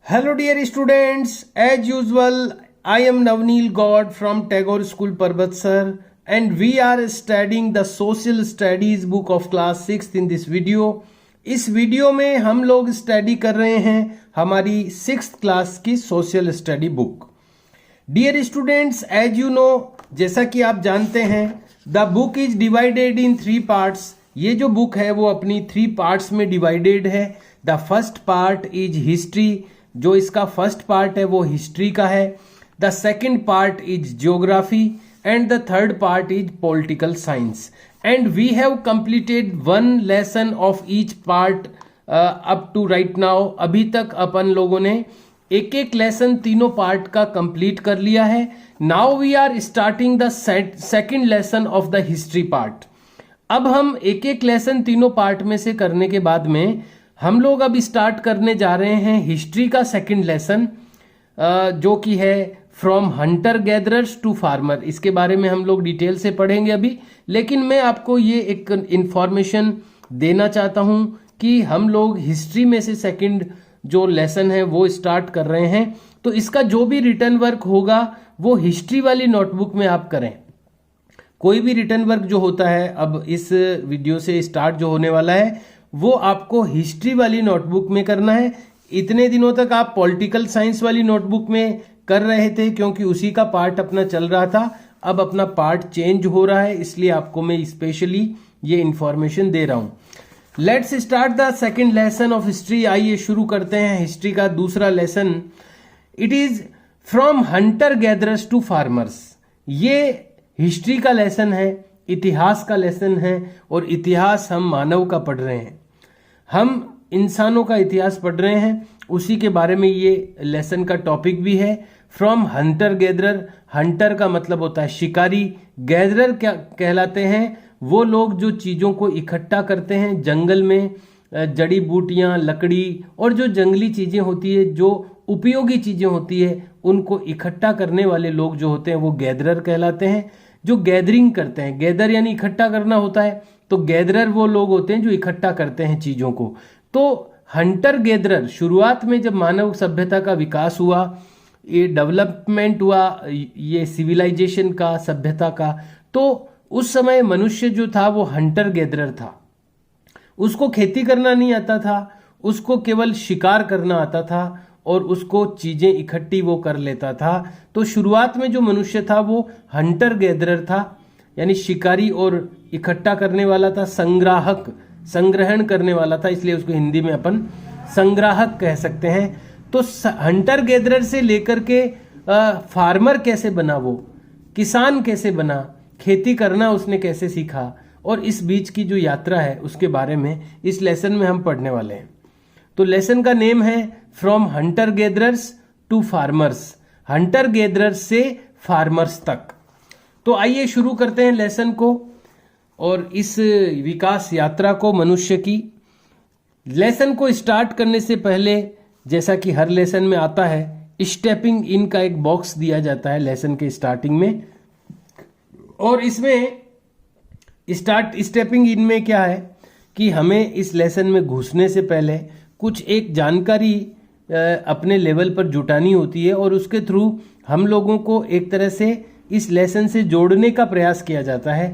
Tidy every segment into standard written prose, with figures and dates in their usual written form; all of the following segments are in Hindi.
Hello dear students, as usual I am Navneel God from Tagore School Parbatsar and we are studying the social studies book of class 6th in this video. इस वीडियो में हम लोग स्टडी कर रहे हैं हमारी 6th क्लास की social study book. Dear students, as you know, जैसा कि आप जानते हैं, the book is divided in 3 parts. ये जो बुक है वो अपनी 3 पार्ट्स में डिवाइडेड है. The first part is history. जो इसका फर्स्ट पार्ट है वो हिस्ट्री का है. The second part is geography and the third part is political science. And we have completed 1 lesson of each part up to right now. अभी तक अपन लोगों ने एक एक लेसन तीनों पार्ट का कंप्लीट कर लिया है. Now we are starting the second lesson of the history part. अब हम एक एक लेसन तीनों पार्ट में से करने के बाद में हम लोग अब स्टार्ट करने जा रहे हैं हिस्ट्री का सेकंड लेसन, जो कि है from hunter gatherers to farmer. इसके बारे में हम लोग डिटेल से पढ़ेंगे अभी, लेकिन मैं आपको ये एक इंफॉर्मेशन देना चाहता हूं कि हम लोग हिस्ट्री में से सेकंड जो लेसन है वो स्टार्ट कर रहे हैं. तो इसका जो भी रिटर्न वर्क होगा वो हिस्ट्री वाली नोटबुक में आप करें. कोई भी रिटर्न वर्क जो होता है अब इस वीडियो से स्टार्ट जो होने वाला है वो आपको हिस्ट्री वाली नोटबुक में करना है. इतने दिनों तक आप पॉलिटिकल साइंस वाली नोटबुक में कर रहे थे क्योंकि उसी का पार्ट अपना चल रहा था. अब अपना पार्ट चेंज हो रहा है, इसलिए आपको मैं स्पेशली ये इंफॉर्मेशन दे रहा हूं. Let's start the second lesson of history. आइए शुरू करते हैं हिस्ट्री का दूसरा lesson. It is from hunter gatherers to farmers. ये हिस्ट्री का लेसन है, इतिहास का लेसन है. और इतिहास हम मानव का पढ़ रहे हैं, हम इंसानों का इतिहास पढ़ रहे हैं. उसी के बारे में ये लेसन का टॉपिक भी है. From Hunter gatherer. हंटर का मतलब होता है शिकारी. गैदरर क्या कहलाते हैं? वो लोग जो चीज़ों को इकट्ठा करते हैं जंगल में, जड़ी बूटियां, लकड़ी और जो जंगली चीज़ें होती है, जो उपयोगी चीज़ें होती है, उनको इकट्ठा करने वाले लोग जो होते हैं वो गैदरर कहलाते हैं. जो गैदरिंग करते हैं, गैदर यानी इकट्ठा करना होता है, तो गैदरर वो लोग होते हैं जो इकट्ठा करते हैं चीज़ों को. तो हंटर गैदरर शुरुआत में जब मानव सभ्यता का विकास हुआ, ये डेवलपमेंट हुआ, ये सिविलाइजेशन का, सभ्यता का, तो उस समय मनुष्य जो था वो हंटर गैदरर था. उसको खेती करना नहीं आता था, उसको केवल शिकार करना आता था और उसको चीजें इकट्ठी वो कर लेता था. तो शुरुआत में जो मनुष्य था वो हंटर गैदरर था, यानी शिकारी और इकट्ठा करने वाला था. संग्राहक, संग्रहण करने वाला था, इसलिए उसको हिंदी में अपन संग्राहक कह सकते हैं. तो हंटर गैदरर से लेकर के फार्मर कैसे बना, वो किसान कैसे बना, खेती करना उसने कैसे सीखा, और इस बीच की जो यात्रा है उसके बारे में इस लेसन में हम पढ़ने वाले हैं. तो लेसन का नेम है from hunter gatherers to farmers. Hunter gatherers से फार्मर्स तक. तो आइए शुरू करते हैं लेसन को और इस विकास यात्रा को मनुष्य की. लेसन को स्टार्ट करने से पहले, जैसा कि हर लेसन में आता है, स्टेपिंग इन का एक बॉक्स दिया जाता है लेसन के स्टार्टिंग में. और इसमें स्टेपिंग इन में क्या है कि हमें इस लेसन में घुसने से पहले कुछ एक जानकारी अपने लेवल पर जुटानी होती है और उसके थ्रू हम लोगों को एक तरह से इस लेसन से जोड़ने का प्रयास किया जाता है.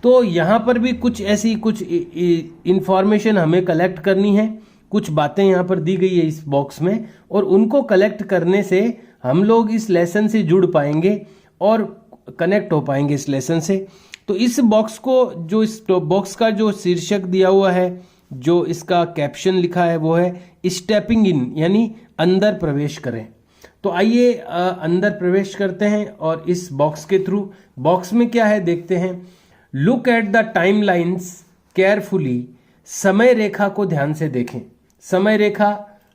तो यहाँ पर भी कुछ ऐसी कुछ इंफॉर्मेशन हमें कलेक्ट करनी है. कुछ बातें यहाँ पर दी गई है इस बॉक्स में, और उनको कलेक्ट करने से हम लोग इस लेसन से जुड़ पाएंगे और कनेक्ट हो पाएंगे इस लेसन से. तो इस बॉक्स को, जो इस बॉक्स का जो शीर्षक दिया हुआ है, जो इसका कैप्शन लिखा है वो है स्टेपिंग इन, यानी अंदर प्रवेश करें. तो आइए अंदर प्रवेश करते हैं और इस बॉक्स के थ्रू, बॉक्स में क्या है देखते हैं. Look at the time lines carefully. समय रेखा को ध्यान से देखें. समय रेखा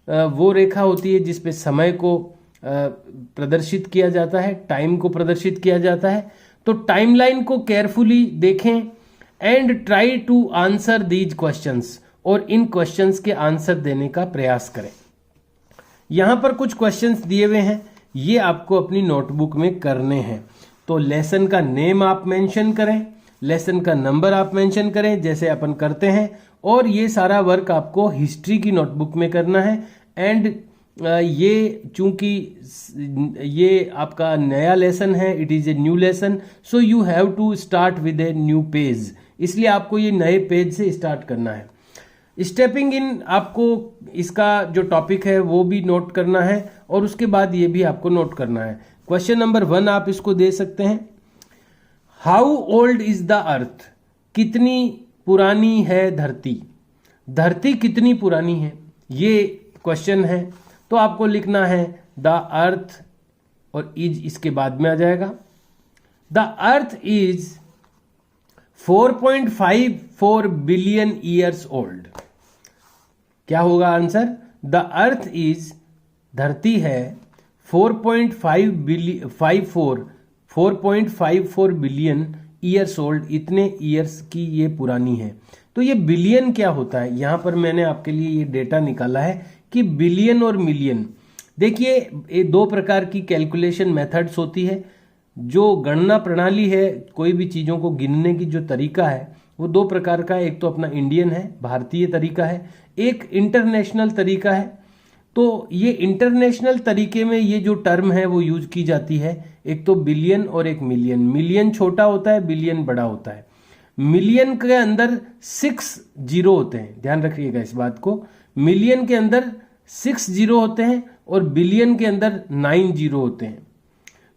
वो रेखा होती है जिसपे समय को प्रदर्शित किया जाता है, टाइम को प्रदर्शित किया जाता है. तो टाइमलाइन को केयरफुली देखें and try to answer these questions. और इन क्वेश्चंस के आंसर देने का प्रयास करें. यहां पर कुछ क्वेश्चंस दिए हुए हैं, ये आपको अपनी नोटबुक में करने हैं. तो लेसन का नेम आप मेंशन करें, लेसन का नंबर आप मेंशन करें जैसे अपन करते हैं, और ये सारा वर्क आपको हिस्ट्री की नोटबुक में करना है. एंड ये चूंकि ये आपका नया लेसन है, it is a new lesson, so you have to start with a new page, इसलिए आपको ये नए पेज से स्टार्ट करना है। स्टेपिंग इन, आपको इसका जो टॉपिक है वो भी नोट करना है और उसके बाद ये भी आपको नोट करना है। क्वेश्चन नंबर 1 आप इसको दे सकते हैं, how old is the earth, कितनी पुरानी है धरती, धरती कितनी पुरानी है, ये क्वेश्चन है। तो आपको लिखना है द अर्थ और इज इसके बाद में आ जाएगा। The earth is 4.54 billion years old. क्या होगा आंसर? द अर्थ इज, धरती है 4.54 बिलियन ईयर्स ओल्ड, इतने ईयर्स की ये पुरानी है। तो ये बिलियन क्या होता है, यहां पर मैंने आपके लिए ये डेटा निकाला है कि बिलियन और मिलियन, देखिए ये दो प्रकार की कैलकुलेशन मेथड्स होती है। जो गणना प्रणाली है, कोई भी चीज़ों को गिनने की जो तरीका है वो दो प्रकार का है, एक तो अपना इंडियन है, भारतीय तरीका है, एक इंटरनेशनल तरीका है। तो ये इंटरनेशनल तरीके में ये जो टर्म है वो यूज की जाती है, एक तो बिलियन और एक मिलियन। मिलियन छोटा होता है, बिलियन बड़ा होता है। मिलियन के अंदर 6 जीरो होते हैं, ध्यान रखिएगा इस बात को। मिलियन के अंदर 6 जीरो होते हैं और बिलियन के अंदर 9 जीरो होते हैं।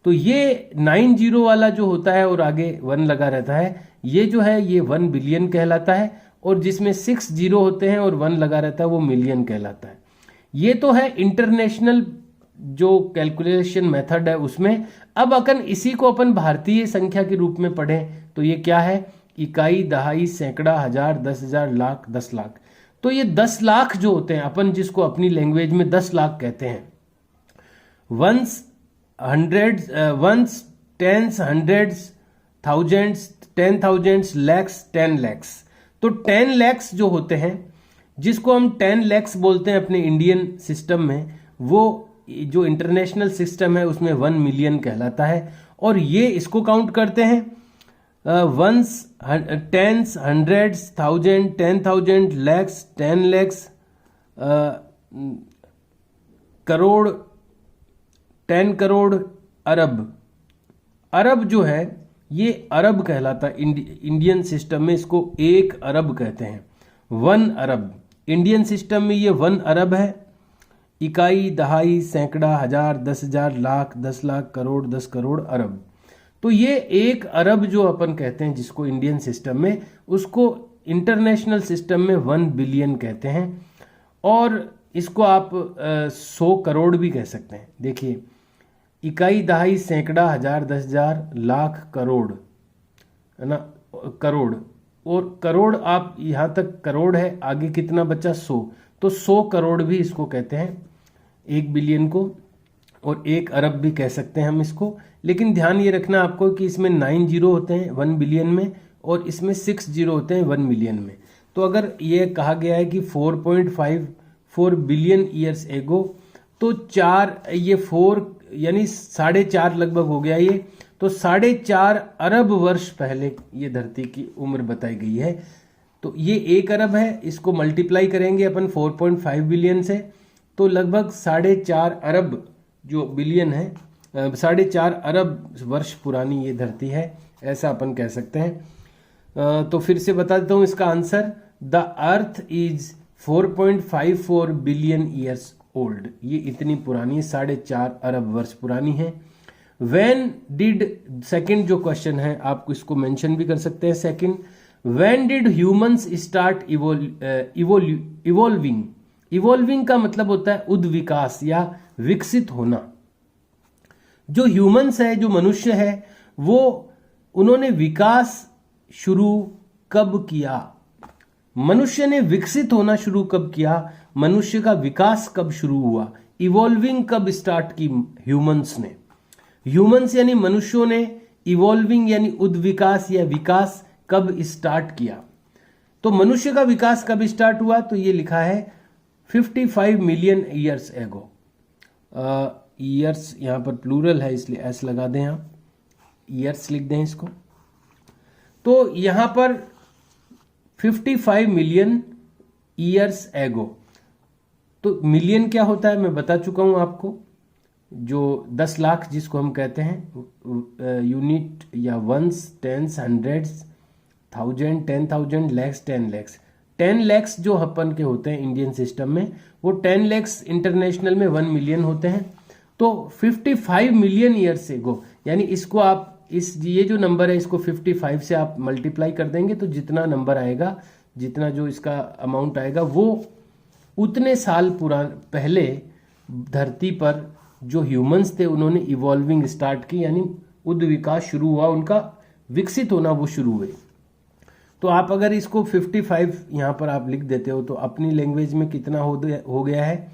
तो ये 9 जीरो वाला जो होता है और आगे 1 लगा रहता है, ये जो है ये 1 बिलियन कहलाता है, और जिसमें 6 जीरो होते हैं और 1 लगा रहता है वो मिलियन कहलाता है। ये तो है इंटरनेशनल जो कैलकुलेशन मेथड है उसमें। अब अगर इसी को अपन भारतीय संख्या के रूप में पढ़ें तो ये क्या है, इकाई, दहाई, सैकड़ा, हजार, 10,000, लाख, 10 लाख। तो ये 10 लाख जो होते हैं, अपन जिसको अपनी लैंग्वेज में 10 लाख कहते हैं, ones, hundreds, ones, tens, hundreds, thousands, 10,000, lakhs, 10 lakhs. तो 10 लैक्स जो होते हैं, जिसको हम 10 लैक्स बोलते हैं अपने इंडियन सिस्टम में, वो जो इंटरनेशनल सिस्टम है उसमें 1 मिलियन कहलाता है। और ये इसको काउंट करते हैं ones, tens, hundreds, 1000, 10,000, lakhs, 10 lakhs, crore, 10 crore, अरब। अरब जो है ये अरब कहलाता है इंडियन सिस्टम में, इसको 1 अरब कहते हैं, 1 अरब। इंडियन सिस्टम में ये 1 अरब है। इकाई, दहाई, सैकड़ा, हजार, 10,000, लाख, 10 लाख, करोड़, 10 करोड़, अरब। तो ये 1 अरब जो अपन कहते हैं जिसको इंडियन सिस्टम में, उसको इंटरनेशनल सिस्टम में 1 बिलियन कहते हैं। और इसको आप 100 करोड़ भी कह सकते हैं। देखिए, इकाई, दहाई, सैकड़ा, हजार, 10,000, लाख, करोड़, है ना, करोड़। और करोड़ आप यहाँ तक करोड़ है, आगे कितना बचा, 100। तो 100 करोड़ भी इसको कहते हैं, 1 बिलियन को। और 1 अरब भी कह सकते हैं हम इसको। लेकिन ध्यान ये रखना आपको कि इसमें 9 जीरो होते हैं 1 बिलियन में, और इसमें 6 जीरो होते हैं 1 मिलियन में। तो अगर ये कहा गया है कि 4.54 बिलियन ईयर्स एगो, तो 4, ये 4 यानी 4.5 लगभग हो गया ये। तो 4.5 अरब वर्ष पहले ये धरती की उम्र बताई गई है। तो ये 1 अरब है, इसको मल्टीप्लाई करेंगे अपन 4.5 बिलियन से, तो लगभग 4.5 अरब जो बिलियन है, 4.5 अरब वर्ष पुरानी ये धरती है, ऐसा अपन कह सकते हैं। तो फिर से बता देता हूं इसका answer, the earth is 4.54 billion years old. ये इतनी पुरानी, 4.5 अरब वर्ष पुरानी है। व्हेन डिड, सेकंड जो क्वेश्चन है आप इसको मेंशन भी कर सकते हैं। Second, when did humans start evolving. Evolving का मतलब होता है उद्विकास या विकसित होना। जो ह्यूमंस है, जो मनुष्य है, वो उन्होंने विकास शुरू कब किया, मनुष्य ने विकसित होना शुरू कब किया, मनुष्य का विकास कब शुरू हुआ, इवॉल्विंग कब स्टार्ट की ह्यूमंस ने। ह्यूमंस यानी मनुष्यों ने इवॉल्विंग यानी उद्विकास या विकास कब स्टार्ट किया। तो मनुष्य का विकास कब स्टार्ट हुआ, तो ये लिखा है 55 मिलियन ईयर्स एगो। ईयर्स यहाँ पर प्लूरल है इसलिए एस लगा दें, आप ईयर्स लिख दें इसको। तो यहाँ पर 55 मिलियन ईयर्स एगो, तो मिलियन क्या होता है मैं बता चुका हूं आपको। जो 10 लाख जिसको हम कहते हैं यूनिट या ones, tens, hundreds, thousand, 10,000, lakhs, 10 lakhs. 10 lakhs जो अपन के होते हैं इंडियन सिस्टम में, वो 10 लैक्स इंटरनेशनल में 1 मिलियन होते हैं। तो 55 मिलियन ईयर्स से गो, यानी इसको आप ये जो नंबर है इसको 55 से आप मल्टीप्लाई कर देंगे तो जितना नंबर आएगा, जितना जो इसका अमाउंट आएगा, वो उतने साल पहले धरती पर जो ह्यूमंस थे उन्होंने इवॉल्विंग स्टार्ट की, यानी उद्ध विकास शुरू हुआ, उनका विकसित होना वो शुरू हुए। तो आप अगर इसको 55 यहाँ पर आप लिख देते हो तो अपनी लैंग्वेज में कितना हो गया है,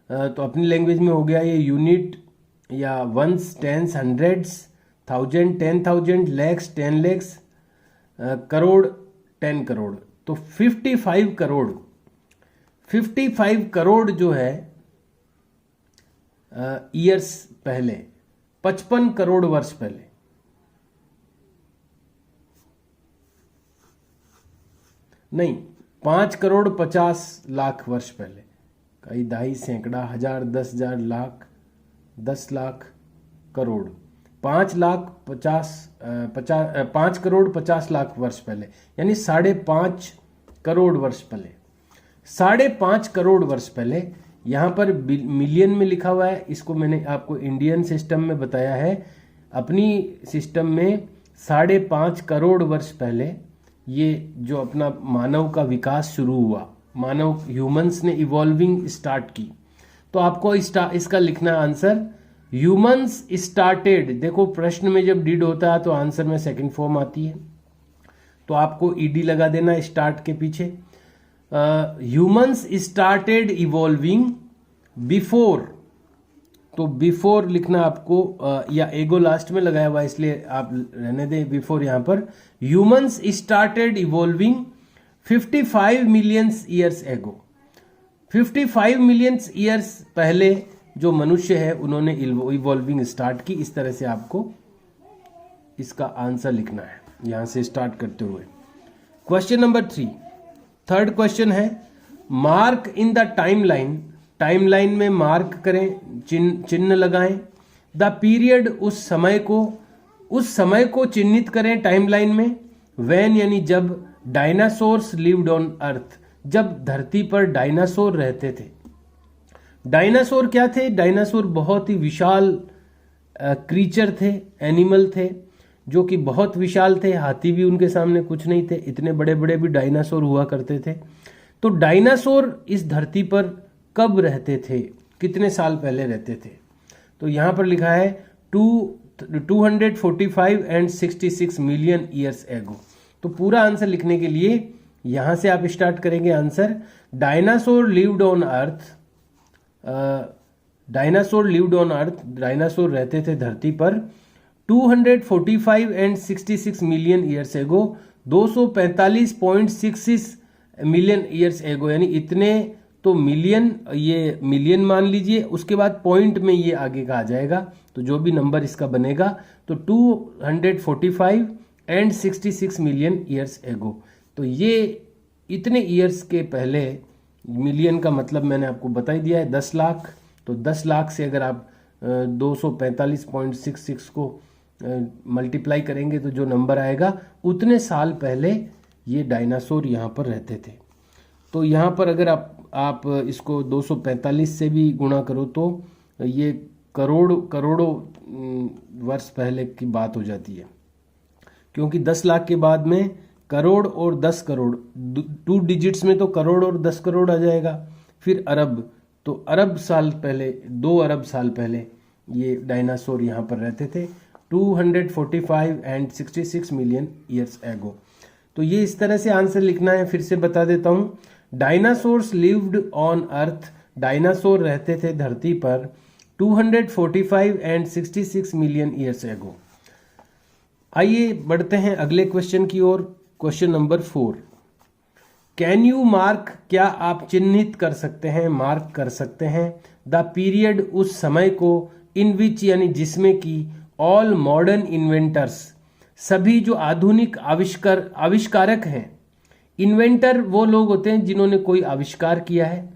तो अपनी लैंग्वेज में हो गया ये यूनिट या ones, tens, hundreds, thousand, 10,000, lakhs, 10 lakhs, crore, 10 crore. तो 55 करोड़, 55 करोड़ जो है ईयर्स पहले, 55 करोड़ वर्ष पहले, नहीं 5 करोड़ 50 लाख वर्ष पहले, कई दहाई, सैकड़ा, हजार, 10,000, लाख, 10 लाख, करोड़, 5 करोड़ 50 लाख वर्ष पहले, यानी 5.5 करोड़ वर्ष पहले, 5.5 करोड़ वर्ष पहले। यहाँ पर मिलियन में लिखा हुआ है, इसको मैंने आपको इंडियन सिस्टम में बताया है। अपनी सिस्टम में 5.5 करोड़ वर्ष पहले ये जो अपना मानव का विकास शुरू हुआ, मानव ह्यूमंस ने इवॉल्विंग स्टार्ट की। तो आपको इसका लिखना आंसर, ह्यूमंस स्टार्टेड। देखो प्रश्न में जब डिड होता है तो आंसर में सेकंड फॉर्म आती है, तो आपको ईडी लगा देना स्टार्ट के पीछे। ह्यूमंस स्टार्टेड इवॉल्विंग बिफोर, तो बिफोर लिखना आपको, या एगो लास्ट में लगाया हुआ इसलिए आप रहने दें बिफोर यहाँ पर। Humans started evolving 55 millions years ago, 55 millions years पहले जो मनुष्य है उन्होंने इवॉल्विंग स्टार्ट की। इस तरह से आपको इसका आंसर लिखना है यहां से स्टार्ट करते हुए। क्वेश्चन नंबर 3, थर्ड क्वेश्चन है, mark in the timeline, timeline में मार्क करें, चिन्ह लगाएं। द पीरियड, उस समय को चिन्हित करें टाइमलाइन में। व्हेन यानी जब, डायनासोर्स लिव्ड ऑन अर्थ, जब धरती पर डायनासोर रहते थे। डायनासोर क्या थे? डायनासोर बहुत ही विशाल क्रीचर थे, एनिमल थे जो कि बहुत विशाल थे। हाथी भी उनके सामने कुछ नहीं थे, इतने बड़े बड़े भी डायनासोर हुआ करते थे। तो डायनासोर इस धरती पर कब रहते थे, कितने साल पहले रहते थे? तो यहां पर लिखा है 245 एंड 66 मिलियन ईयर्स एगो। तो पूरा आंसर लिखने के लिए यहां से आप स्टार्ट करेंगे answer. Dinosaur lived on earth, dinosaur lived on earth, dinosaur रहते थे धरती पर 245 and 66 million years ago, 245.66 million years ago, यानी इतने। तो मिलियन, ये मिलियन मान लीजिए, उसके बाद पॉइंट में ये आगे का आ जाएगा, तो जो भी नंबर इसका बनेगा, तो 245 एंड 66 मिलियन ईयर्स एगो। तो ये इतने ईयर्स के पहले, मिलियन का मतलब मैंने आपको बता ही दिया है 10 लाख। तो 10 लाख से अगर आप 245.66 को मल्टीप्लाई करेंगे तो जो नंबर आएगा, उतने साल पहले ये डायनासोर यहाँ पर रहते थे। तो यहाँ पर अगर आप इसको 245 से भी गुणा करो तो ये करोड़ों वर्ष पहले की बात हो जाती है, क्योंकि 10 लाख के बाद में करोड़ और 10 करोड़, 2 डिजिट्स में तो करोड़ और 10 करोड़ आ जाएगा। फिर अरब, तो अरब साल पहले, 2 अरब साल पहले ये डायनासोर यहाँ पर रहते थे, 245 एंड 66 मिलियन ईयर्स एगो। तो ये इस तरह से आंसर लिखना है। फिर से बता देता हूँ, dinosaurs lived on earth, dinosaur रहते थे धरती पर 245 एंड 66 मिलियन ईयर्स एगो। आइए बढ़ते हैं अगले क्वेश्चन की ओर। Question number 4, can you mark, क्या आप चिन्हित कर सकते हैं, मार्क कर सकते हैं, द पीरियड, उस समय को, इन विच यानी जिसमें की, ऑल मॉडर्न इन्वेंटर्स, सभी जो आधुनिक आविष्कारक हैं। इन्वेंटर वो लोग होते हैं जिन्होंने कोई आविष्कार किया है।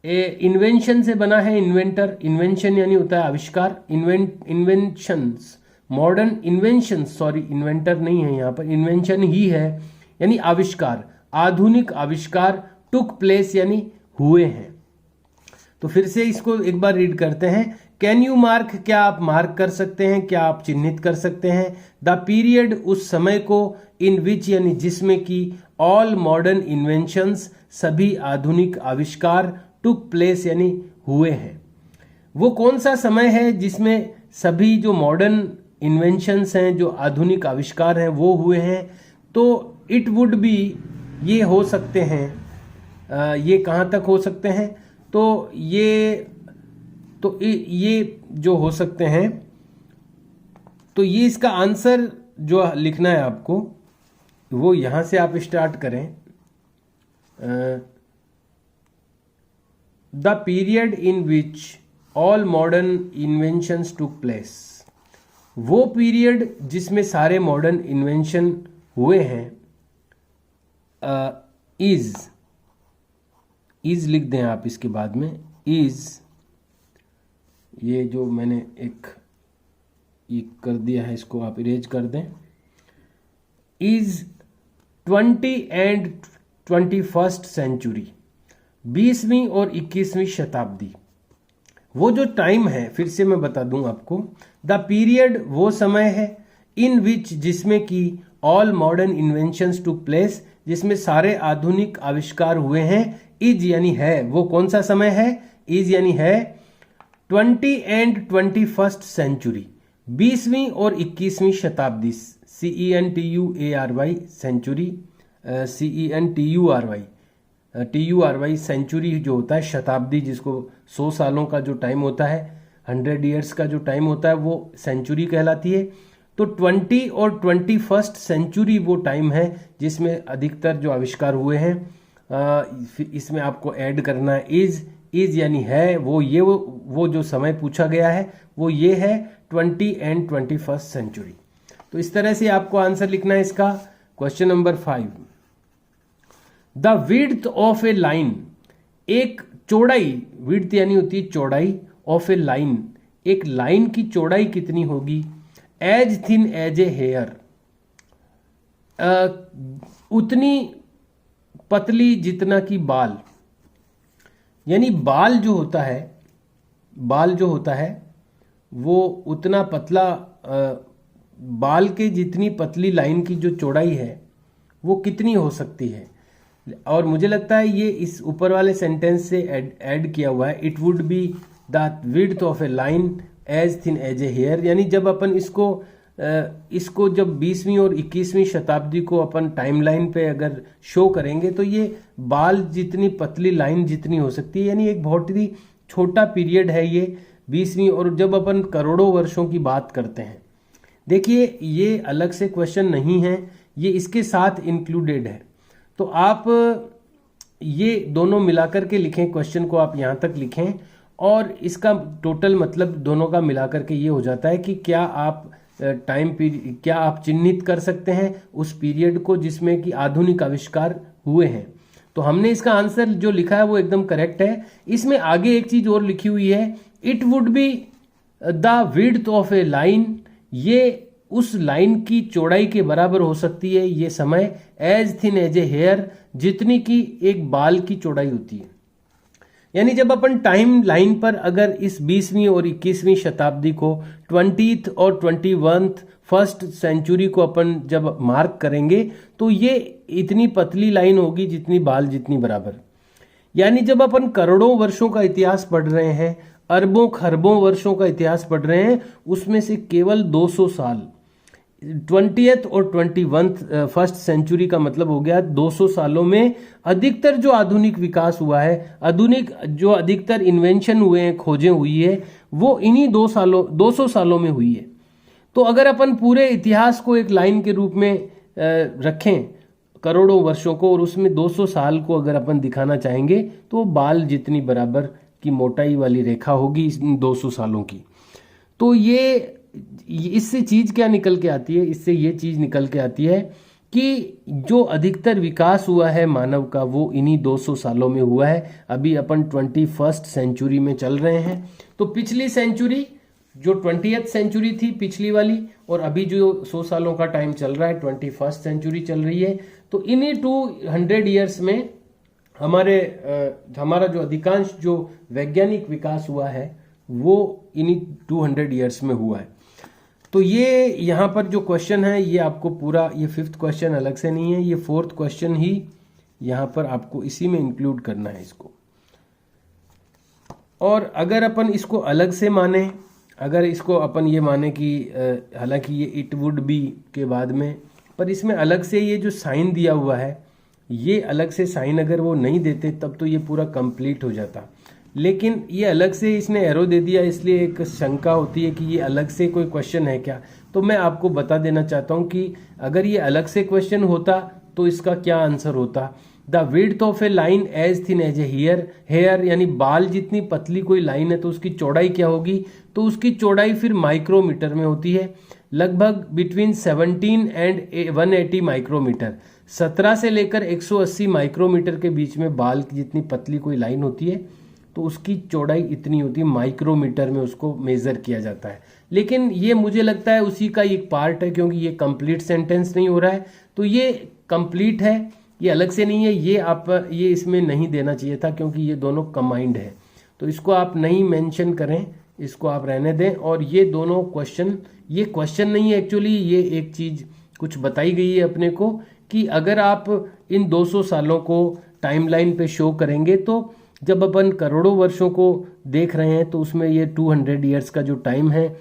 इन्वेंशन से बना है इन्वेंटर। इन्वेंशन यानी होता है आविष्कार। Inventions, modern inventions, sorry inventor नहीं है यहाँ पर, इन्वेंशन ही है यानी आविष्कार। आधुनिक आविष्कार टुक प्लेस यानी हुए हैं। तो फिर से इसको एक बार रीड करते हैं। कैन यू मार्क, क्या आप मार्क कर सकते हैं, क्या आप चिन्हित कर सकते हैं। द पीरियड, उस समय को, इन विच यानी जिसमें कि, ऑल मॉडर्न इन्वेंशंस, सभी आधुनिक आविष्कार, टुक प्लेस यानी हुए हैं। वो कौन सा समय है जिसमें सभी जो मॉडर्न इन्वेंशंस हैं, जो आधुनिक आविष्कार हैं वो हुए हैं। तो इट वुड बी, ये हो सकते हैं, ये कहाँ तक हो सकते हैं, तो ये जो हो सकते हैं, तो ये इसका आंसर जो लिखना है आपको वो यहां से आप स्टार्ट करें। The period in which all modern inventions took place, वो पीरियड जिसमें सारे मॉडर्न इन्वेंशन हुए हैं, इज लिख दें आप इसके बाद में। इज, ये जो मैंने एक ये कर दिया है इसको आप इरेज कर दें। इज 20 एंड 21st सेंचुरी, 20वीं और 21वीं शताब्दी। वो जो टाइम है, फिर से मैं बता दूं आपको, द पीरियड वो समय है, इन विच जिसमें कि, all modern inventions took place जिसमें सारे आधुनिक आविष्कार हुए हैं। इज यानी है, वो कौन सा समय है, इज यानी है 20 एंड 21st सेंचुरी, 20वीं और 21वीं शताब्दी। CENTUARY सेंचुरी, CENTURY सेंचुरी जो होता है, शताब्दी जिसको 100 सालों का जो टाइम होता है, 100 ईयर्स का जो टाइम होता है वो सेंचुरी कहलाती है। तो 20 और 21st सेंचुरी वो टाइम है जिसमें अधिकतर जो आविष्कार हुए हैं। इसमें आपको ऐड करना है इज यानी है, वो जो समय पूछा गया है वो ये है 20 एंड 21st सेंचुरी। तो इस तरह से आपको आंसर लिखना है इसका। Question number 5, the width of a line, एक चौड़ाई, विड्थ यानी होती है चौड़ाई, ऑफ ए लाइन, एक लाइन की चौड़ाई कितनी होगी, as thin as a hair, उतनी पतली जितना कि बाल। यानी बाल जो होता है वो उतना पतला, बाल के जितनी पतली लाइन की जो चौड़ाई है वो कितनी हो सकती है। और मुझे लगता है ये इस ऊपर वाले सेंटेंस से ऐड किया हुआ है। It would be the width of a line as thin as a hair. यानी जब अपन इसको जब 20वीं और 21वीं शताब्दी को अपन टाइमलाइन पे अगर शो करेंगे तो ये बाल जितनी पतली लाइन जितनी हो सकती है। यानी एक बहुत ही छोटा पीरियड है ये 20वीं। और जब अपन करोड़ों वर्षों की बात करते हैं, देखिए ये अलग से क्वेश्चन नहीं है, ये इसके साथ इंक्लूडेड है। तो आप ये दोनों मिलाकर के लिखें, क्वेश्चन को आप यहाँ तक लिखें और इसका टोटल मतलब दोनों का मिलाकर के ये हो जाता है कि क्या आप क्या आप चिन्हित कर सकते हैं उस पीरियड को जिसमें कि आधुनिक आविष्कार हुए हैं। तो हमने इसका आंसर जो लिखा है वो एकदम करेक्ट है। इसमें आगे एक चीज और लिखी हुई है, it would be the width of a line, ये उस लाइन की चौड़ाई के बराबर हो सकती है ये समय, as thin as a hair, जितनी की एक बाल की चौड़ाई होती है। यानी जब अपन टाइम लाइन पर अगर इस 20वीं और 21वीं शताब्दी को 20th और 21st सेंचुरी को अपन जब मार्क करेंगे तो ये इतनी पतली लाइन होगी जितनी बाल जितनी बराबर। यानी जब अपन करोड़ों वर्षों का इतिहास पढ़ रहे हैं, अरबों खरबों वर्षों का इतिहास पढ़ रहे हैं, उसमें से केवल 200 साल 20th और 21st सेंचुरी का मतलब हो गया 200 सालों में अधिकतर जो आधुनिक विकास हुआ है, आधुनिक जो अधिकतर इन्वेंशन हुए हैं, खोजें हुई है, वो इन्हीं 200 सालों में हुई है। तो अगर अपन पूरे इतिहास को एक लाइन के रूप में रखें करोड़ों वर्षों को और उसमें 200 साल को अगर अपन दिखाना चाहेंगे तो बाल जितनी बराबर की मोटाई वाली रेखा होगी इन 200 सालों की। तो ये इससे चीज क्या निकल के आती है, इससे ये चीज निकल के आती है कि जो अधिकतर विकास हुआ है मानव का वो इन्हीं 200 सालों में हुआ है। अभी अपन 21st सेंचुरी में चल रहे हैं। तो पिछली सेंचुरी जो 20th सेंचुरी थी पिछली वाली, और अभी जो 100 सालों का टाइम चल रहा है 21st सेंचुरी चल रही है। तो इन्हीं 200 ईयर्स में हमारा जो अधिकांश जो वैज्ञानिक विकास हुआ है वो इन्हीं 200 ईयर्स में हुआ है। तो ये यहाँ पर जो क्वेश्चन है ये आपको पूरा, ये 5th क्वेश्चन अलग से नहीं है, ये 4th क्वेश्चन ही यहाँ पर आपको इसी में इंक्लूड करना है इसको। और अगर अपन इसको अलग से माने, अगर इसको अपन ये माने कि हालांकि ये इट वुड बी के बाद में, पर इसमें अलग से ये जो साइन दिया हुआ है, ये अलग से साइन अगर वो नहीं देते तब तो ये पूरा कंप्लीट हो जाता। लेकिन ये अलग से इसने एरो दे दिया, इसलिए एक शंका होती है कि ये अलग से कोई क्वेश्चन है क्या। तो मैं आपको बता देना चाहता हूँ कि अगर ये अलग से क्वेश्चन होता तो इसका क्या आंसर होता। The width of a line as thin as a hair, यानी बाल जितनी पतली कोई लाइन है तो उसकी चौड़ाई क्या होगी, तो उसकी चौड़ाई फिर माइक्रोमीटर में होती है, लगभग बिटवीन 17 एंड 180 माइक्रोमीटर। 17 से लेकर 180 माइक्रोमीटर के बीच में बाल की जितनी पतली कोई लाइन होती है तो उसकी चौड़ाई इतनी होती है, माइक्रोमीटर में उसको मेजर किया जाता है। लेकिन ये मुझे लगता है उसी का एक पार्ट है, क्योंकि ये कंप्लीट सेंटेंस नहीं हो रहा है, तो ये कंप्लीट है, ये अलग से नहीं है। ये इसमें नहीं देना चाहिए था क्योंकि ये दोनों कंबाइंड है, तो इसको आप नहीं मेंशन करें, इसको आप रहने दें। और ये दोनों क्वेश्चन, ये क्वेश्चन नहीं है एक्चुअली, ये एक चीज कुछ बताई गई है अपने को कि अगर आप इन 200 सालों को टाइमलाइन पे शो करेंगे तो जब अपन करोड़ों वर्षों को देख रहे हैं तो उसमें ये 200 ईयर्स का जो टाइम है,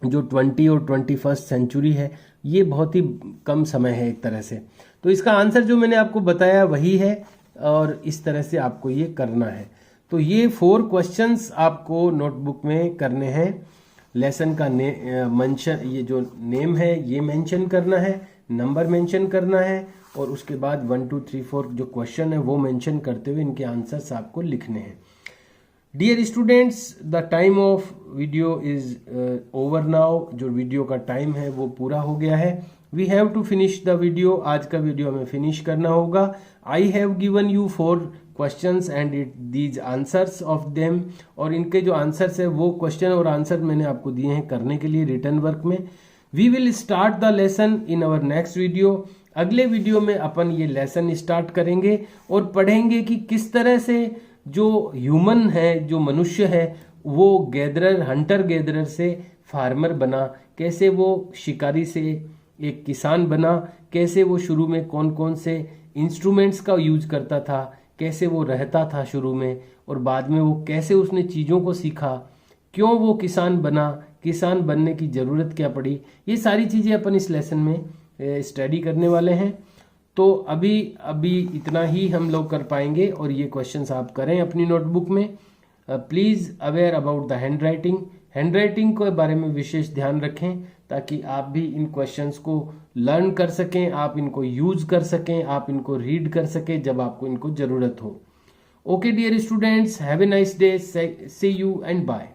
जो 20 और 21st सेंचुरी है, ये बहुत ही कम समय है एक तरह से। तो इसका आंसर जो मैंने आपको बताया वही है, और इस तरह से आपको ये करना है। तो ये 4 क्वेश्चंस आपको नोटबुक में करने हैं। लेसन का मेंशन, ये जो नेम है ये मेंशन करना है, नंबर मेंशन करना है, और उसके बाद 1 2 3 4 जो क्वेश्चन है वो मेंशन करते हुए इनके आंसर्स आपको लिखने हैं। Dear students, the time of video is over now. जो वीडियो का टाइम है वो पूरा हो गया है। We have to finish the video. आज का वीडियो हमें फिनिश करना होगा। I have given you 4 questions and these answers of them, और इनके जो आंसर्स है वो क्वेश्चन और आंसर मैंने आपको दिए हैं करने के लिए रिटर्न वर्क में। We will start the lesson in our next video. अगले वीडियो में अपन ये लेसन स्टार्ट करेंगे और पढ़ेंगे कि किस तरह से जो ह्यूमन है, जो मनुष्य है, वो गैदरर, हंटर गैदरर से फार्मर बना, कैसे वो शिकारी से एक किसान बना, कैसे वो शुरू में कौन कौन से इंस्ट्रूमेंट्स का यूज करता था, कैसे वो रहता था शुरू में, और बाद में वो कैसे उसने चीज़ों को सीखा, क्यों वो किसान बना, किसान बनने की ज़रूरत क्या पड़ी। ये सारी चीज़ें अपन इस लेसन में स्टडी करने वाले हैं। तो अभी इतना ही हम लोग कर पाएंगे, और ये क्वेश्चंस आप करें अपनी नोटबुक में। Please aware about the hand writing के बारे में विशेष ध्यान रखें ताकि आप भी इन क्वेश्चंस को लर्न कर सकें, आप इनको यूज कर सकें, आप इनको रीड कर सकें जब आपको इनको ज़रूरत हो। Okay dear students, have a nice day, see you and bye.